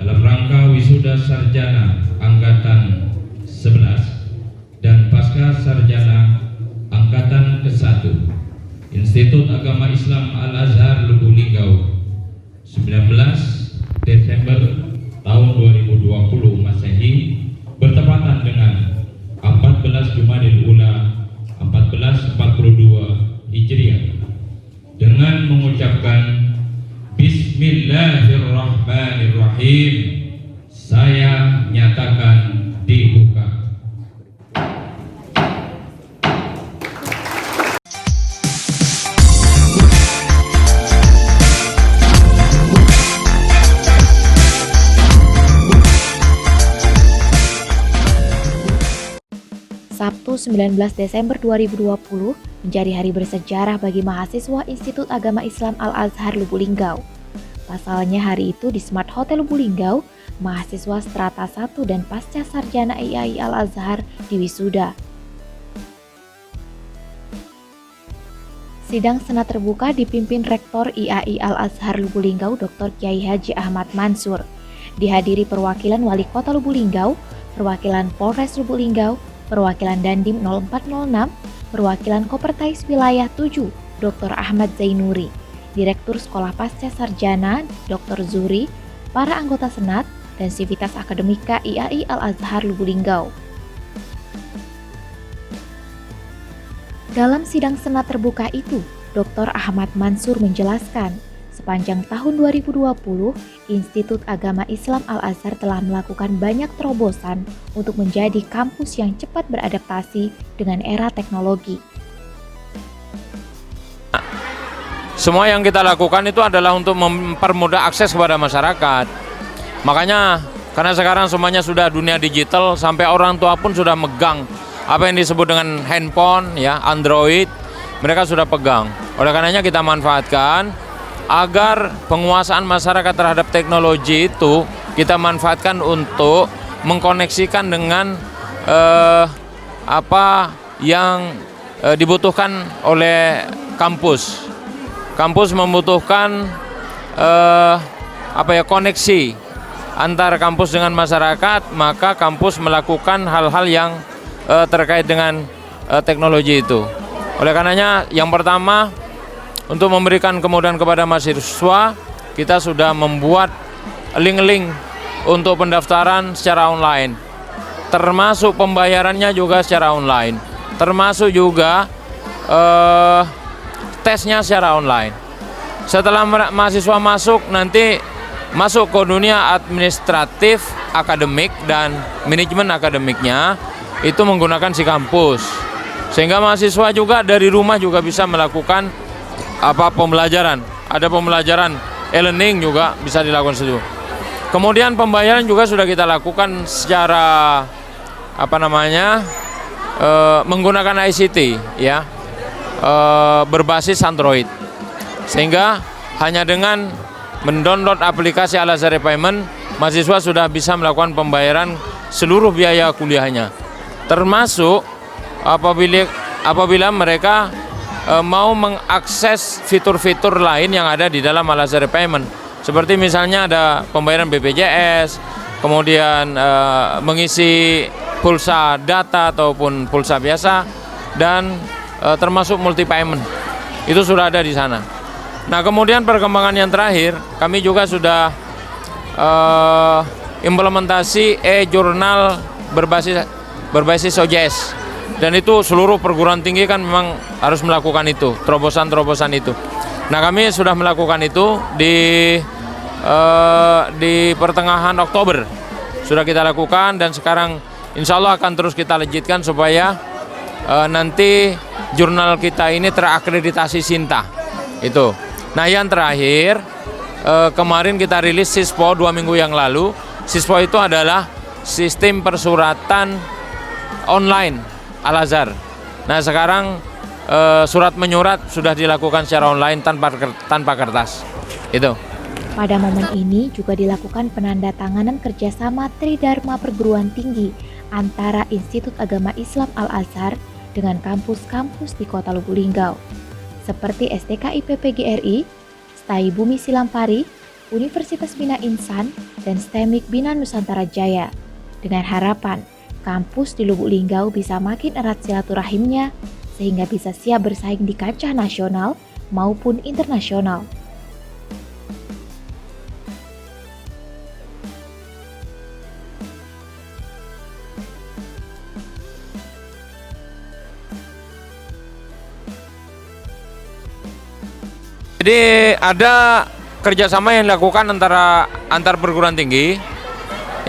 dalam rangka wisuda sarjana Angkatan 11 dan Pasca Sarjana Angkatan ke-1 Institut Agama Islam Al-Azhar Lubuk Linggau 19 Desember tahun 2020 Masehi bertepatan dengan 14 Jumadil Ula 1442 Hijriah dengan mengucapkan Bismillahirrahmanirrahim, saya nyatakan dibuka. Sabtu 19 Desember 2020 menjadi hari bersejarah bagi mahasiswa Institut Agama Islam Al-Azhar Lubuk Linggau. Pasalnya hari itu di Smart Hotel Lubuk Linggau, mahasiswa strata 1 dan pasca sarjana IAI Al-Azhar diwisuda. Sidang senat terbuka dipimpin Rektor IAI Al-Azhar Lubuk Linggau Dr. Kiai Haji Ahmad Mansur. Dihadiri perwakilan Wali Kota Lubuk Linggau, perwakilan Polres Lubuk Linggau, perwakilan Dandim 0406, perwakilan Kopertais Wilayah 7, Dr. Ahmad Zainuri, Direktur Sekolah Pasca Sarjana, Dr. Zuri, para anggota Senat, dan Sivitas Akademika IAI Al-Azhar Lubuk Linggau. Dalam sidang Senat terbuka itu, Dr. Ahmad Mansur menjelaskan, sepanjang tahun 2020, Institut Agama Islam Al-Azhar telah melakukan banyak terobosan untuk menjadi kampus yang cepat beradaptasi dengan era teknologi. Semua yang kita lakukan itu adalah untuk mempermudah akses kepada masyarakat. Makanya, karena sekarang semuanya sudah dunia digital, sampai orang tua pun sudah megang apa yang disebut dengan handphone, ya, Android, mereka sudah pegang. Oleh karenanya kita manfaatkan agar penguasaan masyarakat terhadap teknologi itu kita manfaatkan untuk mengkoneksikan dengan apa yang dibutuhkan oleh kampus. Kampus membutuhkan koneksi antar kampus dengan masyarakat, maka kampus melakukan hal-hal yang terkait dengan teknologi itu. Oleh karenanya yang pertama, untuk memberikan kemudahan kepada mahasiswa, kita sudah membuat link-link untuk pendaftaran secara online, termasuk pembayarannya juga secara online, termasuk juga tesnya secara online. Setelah mahasiswa masuk, nanti masuk ke dunia administratif, akademik, dan manajemen akademiknya, itu menggunakan si kampus. Sehingga mahasiswa juga dari rumah juga bisa melakukan pembelajaran. Ada pembelajaran e-learning juga bisa dilakukan situ. Kemudian pembayaran juga sudah kita lakukan secara menggunakan ICT, ya, berbasis Android. Sehingga hanya dengan mendownload aplikasi Al-Azhar Payment, mahasiswa sudah bisa melakukan pembayaran seluruh biaya kuliahnya. Termasuk apabila mereka mau mengakses fitur-fitur lain yang ada di dalam Al-Azhar Payment, seperti misalnya ada pembayaran BPJS, kemudian mengisi pulsa data ataupun pulsa biasa, dan termasuk multi payment, itu sudah ada di sana. Nah, kemudian perkembangan yang terakhir, kami juga sudah implementasi e-jurnal berbasis OJS. Dan itu seluruh perguruan tinggi kan memang harus melakukan itu, terobosan-terobosan itu. Nah, kami sudah melakukan itu di pertengahan Oktober sudah kita lakukan, dan sekarang insya Allah akan terus kita lanjutkan supaya nanti jurnal kita ini terakreditasi Sinta. Itu. Nah, yang terakhir, kemarin kita rilis Sispo 2 minggu yang lalu. Sispo itu adalah sistem persuratan online Al-Azhar. Nah, sekarang surat menyurat sudah dilakukan secara online tanpa kertas. Itu. Pada momen ini juga dilakukan penandatanganan kerjasama Tridharma Perguruan Tinggi antara Institut Agama Islam Al-Azhar dengan kampus-kampus di Kota Lubuk Linggau, seperti STKI PPGRI, STAI Bumi Silampari, Universitas Bina Insan, dan STEMIK Bina Nusantara Jaya. Dengan harapan, kampus di Lubuk Linggau bisa makin erat silaturahimnya sehingga bisa siap bersaing di kancah nasional maupun internasional. Jadi ada kerjasama yang dilakukan antar perguruan tinggi,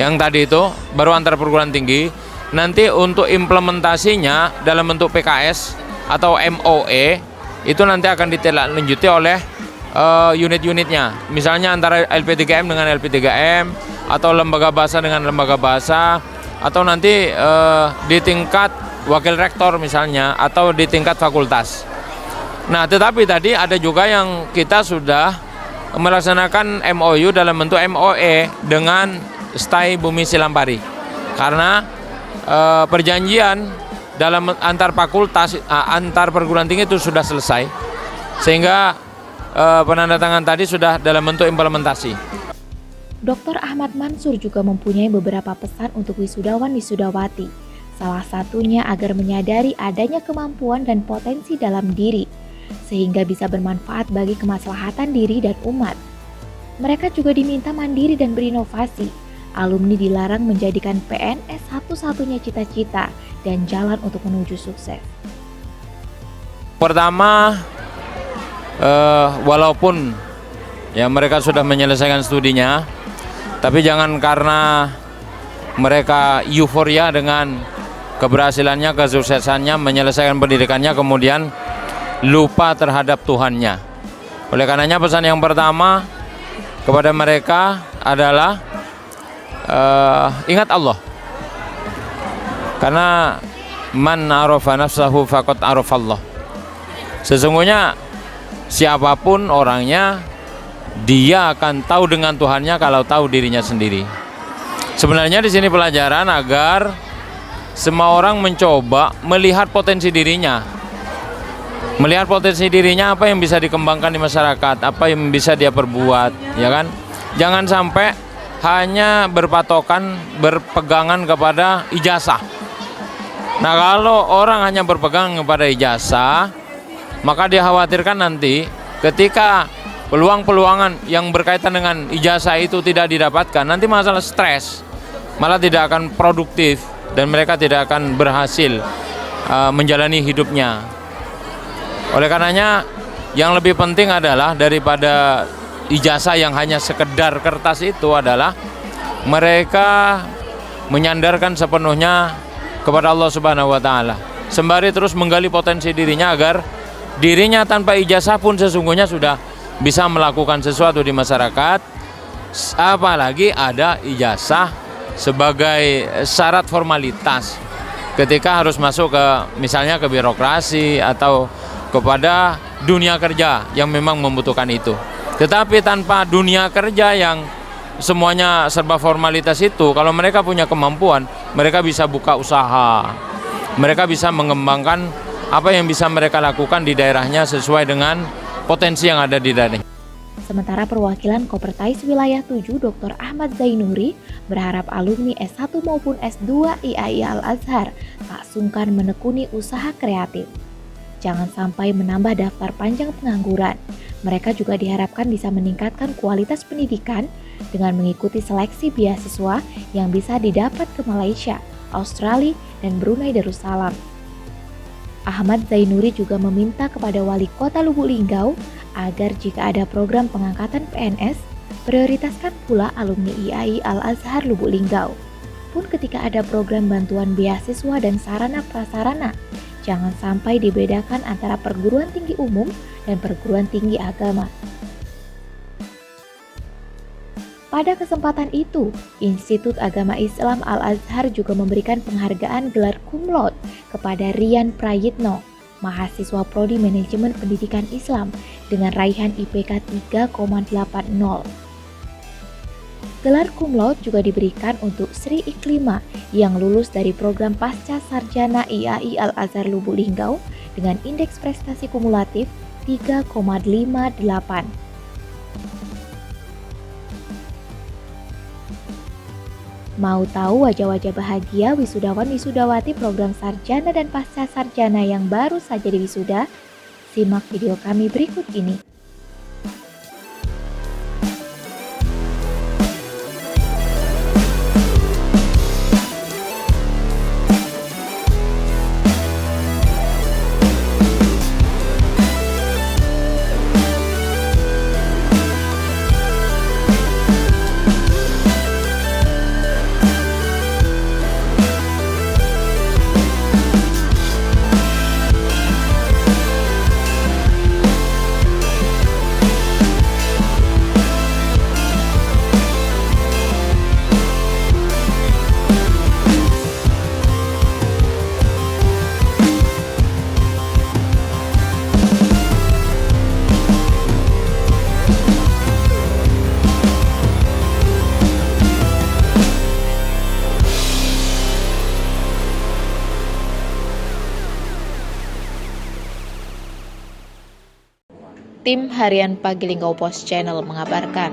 yang tadi itu baru antar perguruan tinggi. Nanti untuk implementasinya dalam bentuk PKS atau MOE itu nanti akan ditindaklanjuti oleh unit-unitnya. Misalnya antara LP3M dengan LP3M, atau lembaga bahasa dengan lembaga bahasa, atau nanti di tingkat wakil rektor misalnya, atau di tingkat fakultas. Nah, tetapi tadi ada juga yang kita sudah melaksanakan MOU dalam bentuk MOE dengan STAI Bumi Silampari. Karena perjanjian dalam antar fakultas, antar perguruan tinggi itu sudah selesai. Sehingga penandatangan tadi sudah dalam bentuk implementasi. Dr. Ahmad Mansur juga mempunyai beberapa pesan untuk wisudawan-wisudawati. Salah satunya agar menyadari adanya kemampuan dan potensi dalam diri, sehingga bisa bermanfaat bagi kemaslahatan diri dan umat. Mereka juga diminta mandiri dan berinovasi. Alumni dilarang menjadikan PNS satu-satunya cita-cita dan jalan untuk menuju sukses. Pertama, walaupun ya mereka sudah menyelesaikan studinya, tapi jangan karena mereka euforia dengan keberhasilannya, kesuksesannya, menyelesaikan pendidikannya, kemudian lupa terhadap Tuhannya. Oleh karenanya pesan yang pertama kepada mereka adalah ingat Allah. Karena man arafa nafsahu faqad arafallah. Sesungguhnya siapapun orangnya, dia akan tahu dengan Tuhannya kalau tahu dirinya sendiri. Sebenarnya di sini pelajaran agar semua orang mencoba melihat potensi dirinya. Melihat potensi dirinya, apa yang bisa dikembangkan di masyarakat, apa yang bisa dia perbuat, ya kan? Jangan sampai hanya berpegangan kepada ijazah. Nah, kalau orang hanya berpegang kepada ijazah, maka dia khawatirkan nanti ketika peluang-peluangan yang berkaitan dengan ijazah itu tidak didapatkan, nanti masalah stres, malah tidak akan produktif dan mereka tidak akan berhasil menjalani hidupnya. Oleh karenanya yang lebih penting adalah daripada ijazah yang hanya sekedar kertas itu adalah mereka menyandarkan sepenuhnya kepada Allah Subhanahu wa taala. Sembari terus menggali potensi dirinya agar dirinya tanpa ijazah pun sesungguhnya sudah bisa melakukan sesuatu di masyarakat, apalagi ada ijazah sebagai syarat formalitas ketika harus masuk ke misalnya ke birokrasi atau kepada dunia kerja yang memang membutuhkan itu. Tetapi tanpa dunia kerja yang semuanya serba formalitas itu, kalau mereka punya kemampuan, mereka bisa buka usaha, mereka bisa mengembangkan apa yang bisa mereka lakukan di daerahnya sesuai dengan potensi yang ada di daerahnya. Sementara perwakilan Kopertais Wilayah 7 Dr. Ahmad Zainuri berharap alumni S1 maupun S2 IAI Al-Azhar tak sungkan menekuni usaha kreatif. Jangan sampai menambah daftar panjang pengangguran. Mereka juga diharapkan bisa meningkatkan kualitas pendidikan dengan mengikuti seleksi beasiswa yang bisa didapat ke Malaysia, Australia, dan Brunei Darussalam. Ahmad Zainuri juga meminta kepada Wali Kota Lubuk Linggau agar jika ada program pengangkatan PNS, prioritaskan pula alumni IAI Al-Azhar Lubuk Linggau. Pun ketika ada program bantuan beasiswa dan sarana prasarana, jangan sampai dibedakan antara perguruan tinggi umum dan perguruan tinggi agama. Pada kesempatan itu, Institut Agama Islam Al-Azhar juga memberikan penghargaan gelar cum laude kepada Rian Prayitno, mahasiswa Prodi Manajemen Pendidikan Islam dengan raihan IPK 3,80. Gelar cum laude juga diberikan untuk Sri Iklima yang lulus dari program Pasca Sarjana IAI Al-Azhar Lubuk Linggau dengan indeks prestasi kumulatif 3,58. Mau tahu wajah-wajah bahagia wisudawan-wisudawati program sarjana dan pasca sarjana yang baru saja diwisuda? Simak video kami berikut ini. Tim Harian Pagi Linggau Pos Channel mengabarkan,